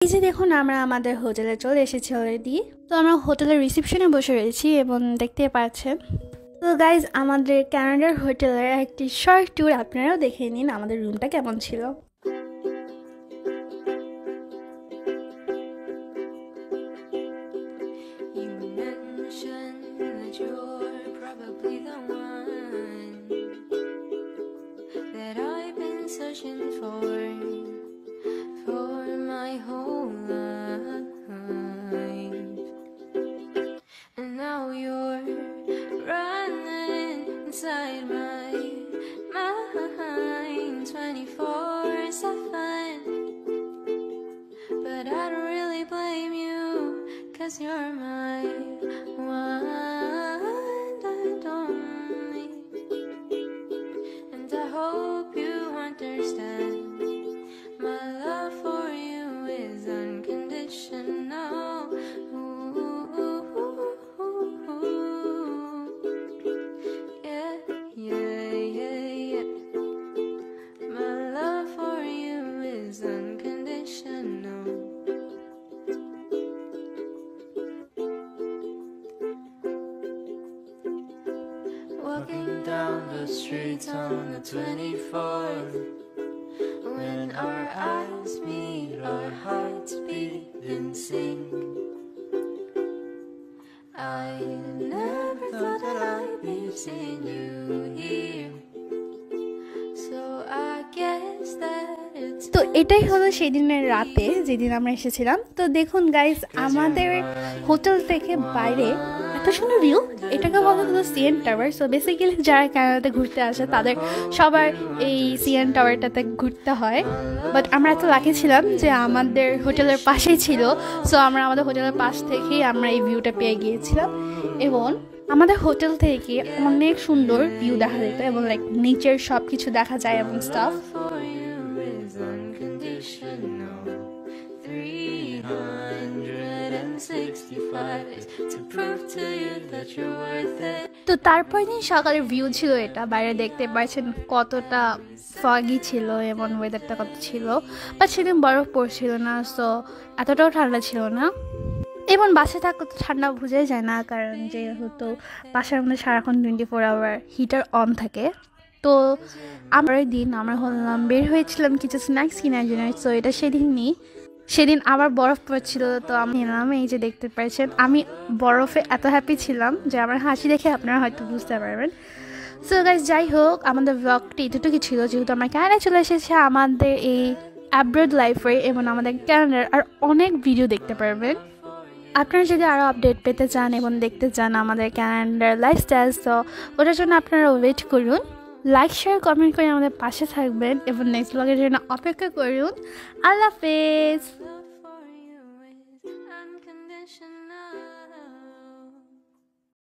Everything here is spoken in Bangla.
এই যে দেখুন আমরা আমাদের হোটেলে চলে এসেছি অলরেডি। তো আমরা হোটেলের রিসেপশনে বসে রয়েছি এবং দেখতে পাচ্ছেন। তো গাইজ আমাদের ক্যানাডার হোটেলের একটি শর্ট ট্যুর আপনারাও দেখে নিন আমাদের রুমটা কেমন ছিল। Inside my mind 24/7, but I don't really blame you, 'cause you're my one and only, and I hope you understand my love for you is unconditional. Walking down the streets on the 24th, when our eyes meet, our hearts beat in sync. I never thought that I'd be seeing you here, so I guess that it's তো এটাই হলো সেই দিনের রাতে যেদিন আমরা এসেছিলাম। তো দেখুন গাইজ আমাদের হোটেল থেকে বাইরে এত সুন্দর ভিউ, এটাকে বলা হলো সিএন টাওয়ার। সো বেসিক্যালি যারা কানাডাতে ঘুরতে আসে তাদের সবার এই সিএন টাওয়ারটাতে ঘুরতে হয়, বাট আমরা এত লাকি ছিলাম যে আমাদের হোটেলের পাশেই ছিল। সো আমরা আমাদের হোটেলের পাশ থেকেই আমরা এই ভিউটা পেয়ে গিয়েছিলাম এবং আমাদের হোটেল থেকে অনেক সুন্দর ভিউ দেখা যেত এবং লাইক নিচের সব কিছু দেখা যায় এবং স্টাফ। তো তারপর দিন সকালের ভিউ ছিল এটা, বাইরে দেখতে পাচ্ছেন কতটা ফগি ছিল এবং ওয়েদারটা কত ছিল, বাট সেদিন বরফ পড়ছিল না, সো এতটাও ঠান্ডা ছিল না। এবং বাসে থাকলে তো ঠান্ডা বোঝাই যায় না, কারণ যেহেতু বাসার মধ্যে সারাক্ষণ 24 আওয়ার হিটার অন থাকে। তো আমরা দিন আমরা হলাম বের হয়েছিলাম কিছু স্ন্যাক্স কেনার জন্য। সো এটা সেদিন আবার বরফ পড়ছিল, তো আমি নিলাম। এই যে দেখতে পাচ্ছেন আমি বরফে এত হ্যাপি ছিলাম যে আমার হাসি দেখে আপনারা হয়তো বুঝতে পারবেন। সো গাইস যাই হোক, আমাদের ব্লগটি এতটুকু ছিল। যেহেতু আমরা ক্যানাডায় চলে এসেছি আমাদের এই অ্যাব্রড লাইফে এবং আমাদের ক্যানাডার আর অনেক ভিডিও দেখতে পারবেন। আপনারা যদি আরও আপডেট পেতে চান এবং দেখতে চান আমাদের ক্যানাডার লাইফস্টাইল, তো ওটার জন্য আপনারা ওয়েট করুন। লাইক শেয়ার কমেন্ট করে আমাদের পাশে থাকবেন এবং নেক্সট ব্লগের জন্য অপেক্ষা করুন। আল্লাহ হাফেজ।